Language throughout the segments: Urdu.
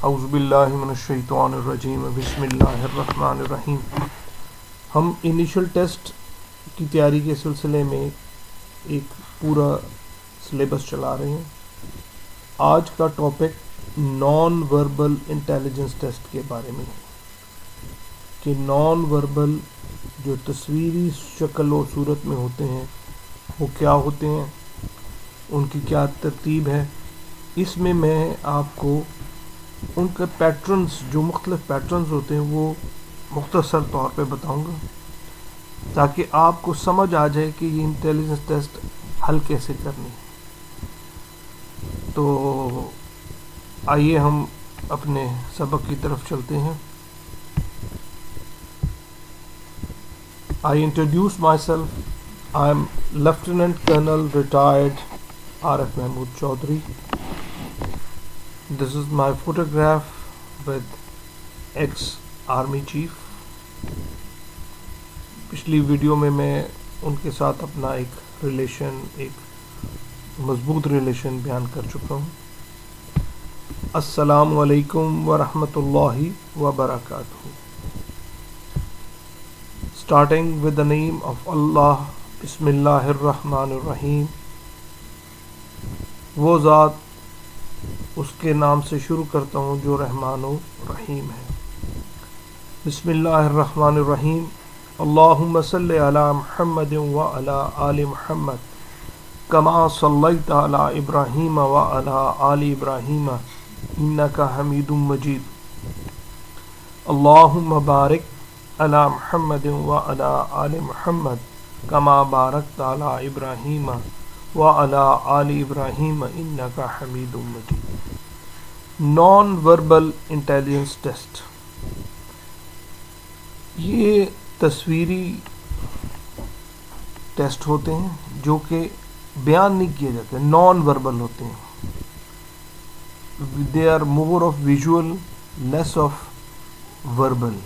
اعوذ باللہ من الشیطان الرجیم بسم اللہ الرحمن الرحیم. ہم انیشل ٹیسٹ کی تیاری کے سلسلے میں ایک پورا سلیبس چلا رہے ہیں. آج کا topic non verbal intelligence test کے بارے میں ہے کہ نان وربل جو تصویری شکل و صورت میں ہوتے ہیں وہ کیا ہوتے ہیں، ان کی کیا ترتیب ہے. اس میں آپ کو ان کے پیٹرنز، جو مختلف پیٹرنز ہوتے ہیں، وہ مختصر طور پہ بتاؤں گا تاکہ آپ کو سمجھ آ جائے کہ یہ انٹیلیجنس ٹیسٹ حل کیسے کرنی ہے. تو آئیے ہم اپنے سبق کی طرف چلتے ہیں. I introduce myself. I am Lieutenant Colonel retired R.F. Mahmood Chaudhary. This is my photograph with ex-army chief. پچھلی ویڈیو میں ان کے ساتھ اپنا ایک مضبوط ریلیشن بیان کر چکا ہوں. السلام علیکم ورحمۃ اللہ وبرکاتہ. Starting with the name of Allah, بسم اللہ الرحمن الرحیم. وہ ذات، اس کے نام سے شروع کرتا ہوں جو رحمان و رحیم ہے. بسم اللہ الرحمن الرحیم. اللہم صلی علی محمد وعلی آل محمد کما صلیت علی ابراہیم وعلی آل ابراہیم انک حمید مجید. اللہم بارک علی محمد وعلی آل محمد کما بارکت علی ابراہیم وعلی آل ابراہیم انک حمید مجید. نان وربل انٹیلیجنس ٹیسٹ، یہ تصویری ٹیسٹ ہوتے ہیں جو کہ بیان نہیں کیے جاتے، نان وربل ہوتے ہیں. They are more of visual less of verbal,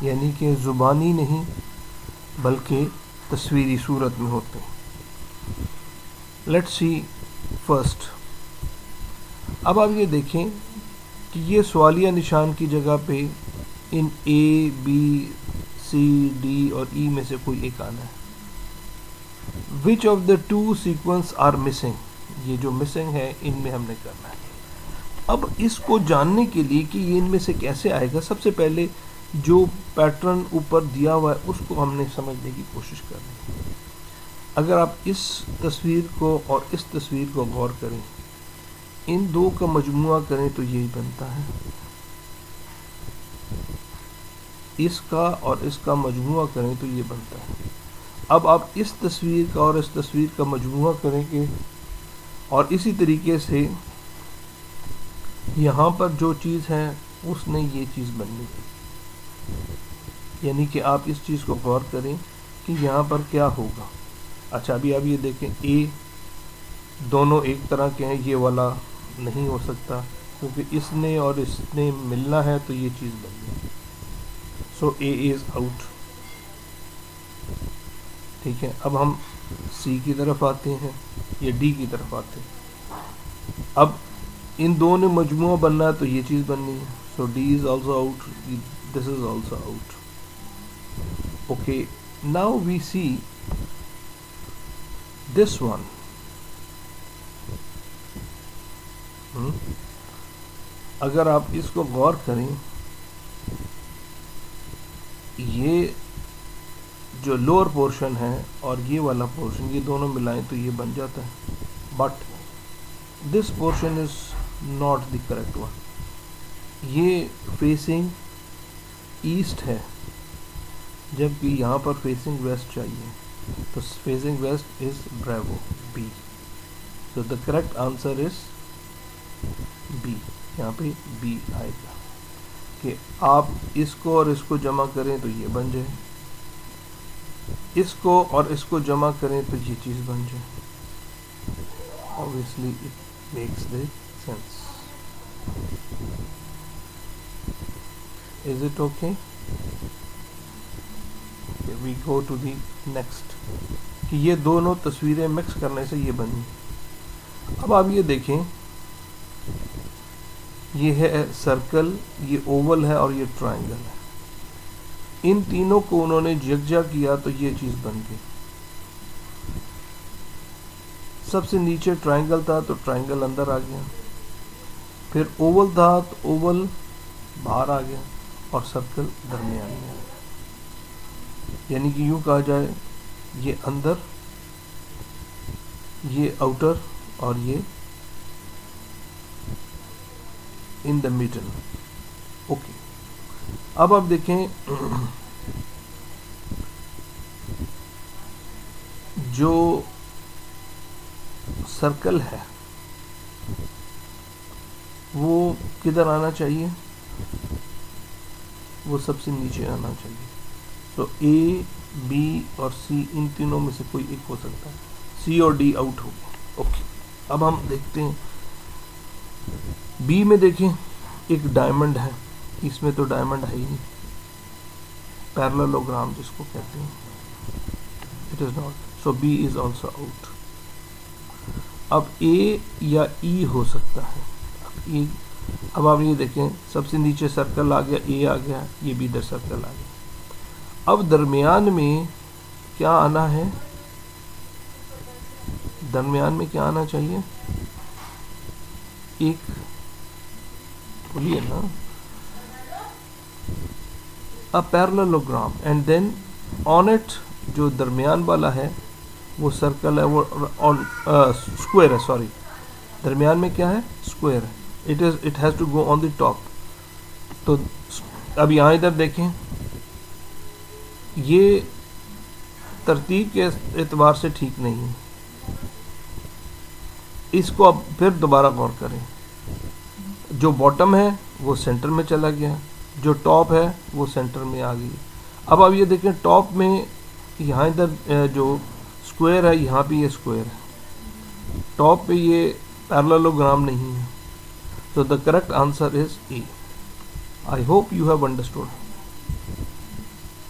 یعنی کہ زبانی نہیں بلکہ تصویری صورت میں ہوتے ہیں. Let's see first. اب آپ یہ دیکھیں کہ یہ سوالیہ نشان کی جگہ پہ ان اے بی سی ڈی اور ای میں سے کوئی ایک آنا ہے. Which of the two sequence are missing, یہ جو مسنگ ہے ان میں ہم نے کرنا ہے. اب اس کو جاننے کے لیے کہ یہ ان میں سے کیسے آئے گا، سب سے پہلے جو پیٹرن اوپر دیا ہوا ہے اس کو ہم نے سمجھنے کی کوشش کرنی ہے. اگر آپ اس تصویر کو اور اس تصویر کو غور کریں، ان دو کا مجموعہ کریں تو یہی بنتا ہے. اس کا اور اس کا مجموعہ کریں تو یہ بنتا ہے. اب آپ اس تصویر کا اور اس تصویر کا مجموعہ کریں گے اور اسی طریقے سے یہاں پر جو چیز ہے اس نے یہ چیز بننی ہے. یعنی کہ آپ اس چیز کو غور کریں کہ یہاں پر کیا ہوگا. اچھا ابھی آپ یہ دیکھیں، اے دونوں ایک طرح کے ہیں، یہ والا نہیں ہو سکتا کیونکہ اس نے اور اس نے ملنا ہے تو یہ چیز بننی ہے. سو اے از آؤٹ. ٹھیک ہے، اب ہم سی کی طرف آتے ہیں یا ڈی کی طرف آتے ہیں. اب ان دو نے مجموعہ بننا ہے تو یہ چیز بننی ہے. So D is also out, this is also out. Okay, now we see this one. اگر آپ اس کو غور کریں، یہ جو لوور پورشن ہے اور یہ والا پورشن، یہ دونوں ملائیں تو یہ بن جاتا ہے. But this portion is not the correct one. یہ فیسنگ ایسٹ ہے جبکہ یہاں پر فیسنگ ویسٹ چاہیے، تو facing west is bravo B. So the correct answer is B. یہاں پہ بی آئے گا کہ آپ اس کو اور اس کو جمع کریں تو یہ بن جائے، اس کو اور اس کو جمع کریں تو یہ چیز بن جائے. obviously it makes the sense. Is it okay? Okay, we go to the next. کہ یہ دونوں تصویریں مکس کرنے سے یہ بنی. اب آپ یہ دیکھیں، یہ ہے سرکل، یہ اوول ہے اور یہ ٹرائنگل ہے. ان تینوں کو انہوں نے یکجا کیا تو یہ چیز بن گئی. سب سے نیچے ٹرائنگل تھا تو ٹرائنگل اندر آ گیا، پھر اوول تھا تو اوول باہر آ گیا اور سرکل درمیان میں آ گیا. یعنی کہ یوں کہا جائے یہ اندر، یہ آؤٹر اور یہ ان دا میڈل. اوکے، اب آپ دیکھیں جو سرکل ہے وہ کدھر آنا چاہیے؟ وہ سب سے نیچے آنا چاہیے. تو اے، بی اور سی ان تینوں میں سے کوئی ایک ہو سکتا ہے. سی اور ڈی آؤٹ ہو گئے. اوکے، اب ہم دیکھتے ہیں بی میں. دیکھیں ایک ڈائمنڈ ہے، اس میں تو ڈائمنڈ ہے ہی نہیں، پیرالوگرام جس کو کہتے ہیں، it is not. So B is also out. اب اے یا ای ہو سکتا ہے. اب آپ یہ دیکھیں سب سے نیچے سرکل آ گیا، اے آ گیا، یہ بھی ادھر سرکل آ گیا. اب درمیان میں کیا آنا ہے؟ درمیان میں کیا آنا چاہیے؟ ایک بولیے نا، a parallelogram and then on it جو درمیان والا ہے وہ سرکل ہے، وہ اسکوئر ہے. سوری، درمیان میں کیا ہے؟ اسکوئر ہے. it has to go on the top. تو اب یہاں ادھر دیکھیں، یہ ترتیب کے اعتبار سے ٹھیک نہیں ہے. اس کو اب پھر دوبارہ غور کریں. جو باٹم ہے وہ سینٹر میں چلا گیا، جو ٹاپ ہے وہ سینٹر میں آ گئی. اب آپ یہ دیکھیں ٹاپ میں یہاں ادھر جو اسکوئر ہے یہاں پہ یہ اسکوئر ہے، ٹاپ پہ یہ پیرالوگرام نہیں ہے. So the correct answer is A. I hope you have understood.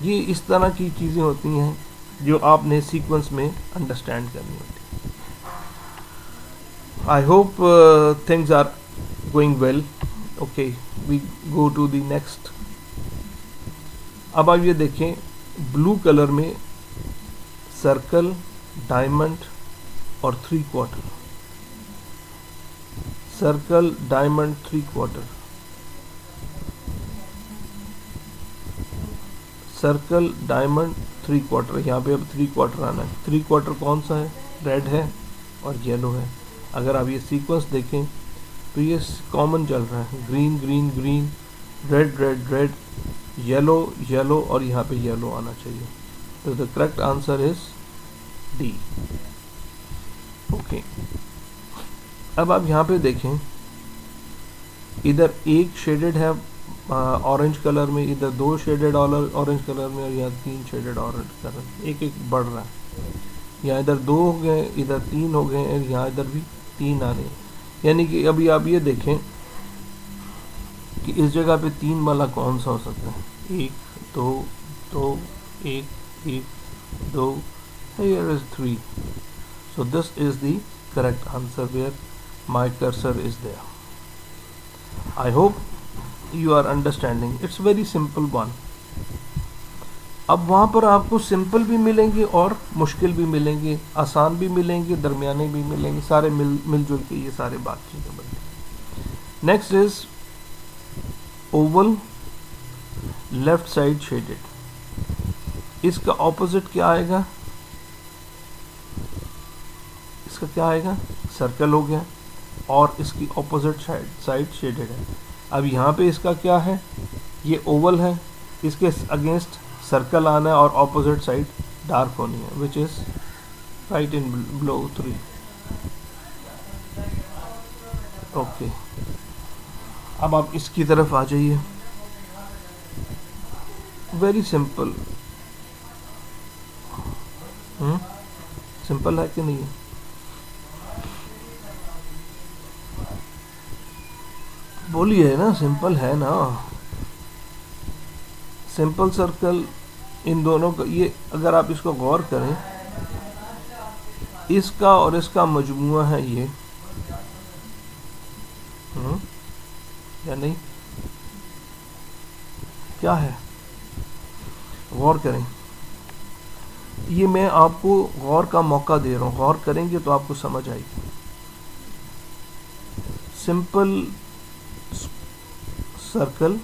یہ اس طرح کی چیزیں ہوتی ہیں جو آپ نے سیکوینس میں انڈرسٹینڈ کرنی ہوتی ہیں. I hope things are going well. Okay, we go to the next. اب آپ یہ دیکھیں بلو کلر میں سرکل، ڈائمنڈ اور 3/4. Circle, diamond, 3/4. Circle, diamond, 3/4. یہاں پہ اب 3/4 آنا ہے. 3/4 کون سا ہے؟ ریڈ ہے اور یلو ہے. اگر آپ یہ سیکوینس دیکھیں تو یہ کامن چل رہا ہے، green green green, red red red, yellow yellow اور یہاں پہ یلو آنا چاہیے. تو the correct answer is D. Okay, اب آپ یہاں پہ دیکھیں ادھر ایک شیڈڈ ہے اورنج کلر میں، ادھر 2 شیڈڈ اورنج کلر میں اور یہاں 3 شیڈڈ اورنج کلر میں. ایک ایک بڑھ رہا ہے. یہاں ادھر 2 ہو گئے، ادھر 3 ہو گئے اور یہاں ادھر بھی 3 آ رہے ہیں. یعنی کہ ابھی آپ یہ دیکھیں کہ اس جگہ پہ 3 والا کون سا ہو سکتا ہے؟ 1 2 2 1 1 2. Here is 3. So this is the correct answer where my cursor is there. I hope you are understanding. It's very simple one. اب وہاں پر آپ کو سمپل بھی ملیں گے اور مشکل بھی ملیں گے، آسان بھی ملیں گے، درمیانے بھی ملیں گے، سارے مل جل کے یہ سارے بات چیزیں بنتی ہیں. Next is oval left side shaded. اس کا اپوزٹ کیا آئے گا؟ اس کا کیا آئے گا؟ سرکل ہو گیا اور اس کی اپوزٹ سائڈ شیڈڈ ہے. اب یہاں پہ اس کا کیا ہے؟ یہ اوول ہے، اس کے اگینسٹ سرکل آنا ہے اور اپوزٹ سائڈ ڈارک ہونی ہے، which is right in below 3. Okay, اب آپ اس کی طرف آ جائیے. Very simple. سمپل ہے کہ نہیں ہے؟ بولیے نا، سمپل ہے نا. سمپل سرکل ان دونوں کا، یہ اگر آپ اس کو غور کریں، اس کا اور اس کا مجموعہ ہے یہ. نہیں کیا ہے؟ غور کریں. یہ میں آپ کو غور کا موقع دے رہا ہوں, غور کریں گے تو آپ کو سمجھ آئے گی. Simple circle,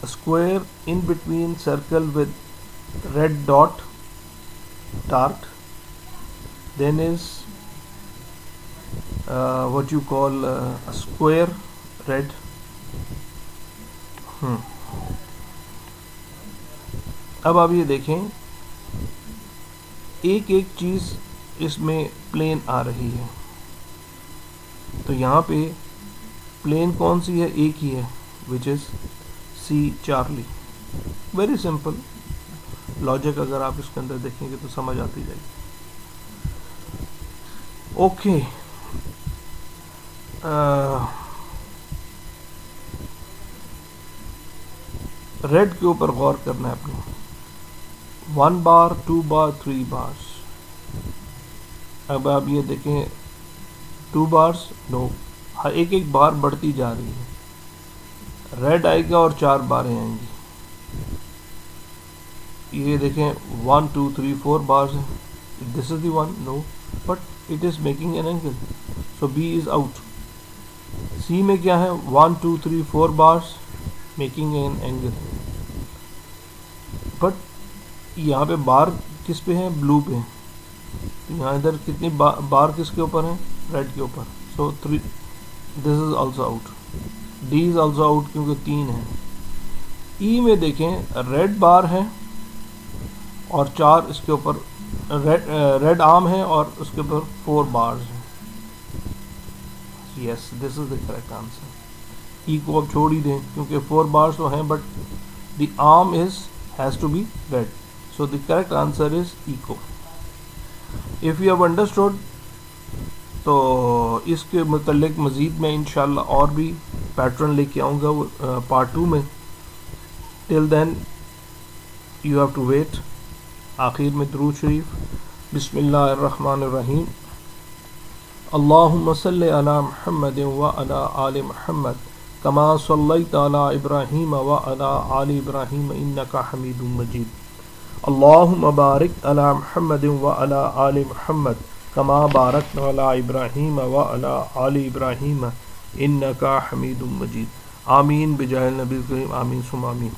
square in between circle with red dot dart, then is what you call a square red. اب آپ یہ دیکھیں ایک ایک چیز اس میں پلین آ رہی ہے, تو یہاں پہ پلین کون سی ہے؟ ایک ہی ہے, which is C Charlie. Very simple logic, اگر آپ اس کے اندر دیکھیں گے تو سمجھ آتی جائے گی. اوکے, ریڈ کے اوپر غور کرنا ہے اپنے. 1 بار 2 بار 3 بارس. اب آپ یہ دیکھیں 2 بارس نو, ایک ایک بار بڑھتی جا رہی ہے. ریڈ آئے گا اور 4 باریں آئیں گی. یہ دیکھیں 1 2 3 4 بارس ہیں. This is the one, no, but it is making an angle, so B is out. C میں کیا ہے؟ 1 2 3 4 بارس میکنگ این اینگل, بٹ یہاں پہ بار کس پہ ہیں؟ بلو پہ. یہاں ادھر کتنی بار کس کے اوپر ہیں؟ ریڈ کے اوپر. So 3, this is also out. D is also out کیونکہ 3 ہیں. ای میں دیکھیں ریڈ بار ہے اور 4 اس کے اوپر ریڈ آرم ہے اور اس کے اوپر 4 بارز ہیں. یس, دس از دا کریکٹ آنسر. ای کو اب چھوڑ ہی دیں کیونکہ 4 بارز تو ہیں, but the arm has to be red. So the correct answer is echo. If you have understood, تو اس کے متعلق مزید میں انشاءاللہ اور بھی پیٹرن لے کے آؤں گا پارٹ 2 میں. Till then you have to wait. آخر میں درود شریف. بسم اللہ الرحمن الرحیم. اللہم صلی علی محمد وعلی آل محمد کما صلیت علی ابراہیم وعلی آل ابراہیم انک حمید مجید. اللہم بارک علی محمد وعلی آل محمد کما بارکت علی ابراہیم وعلی آل ابراہیم انک حمید مجید. آمین بجاہ النبی الکریم. آمین ثم آمین.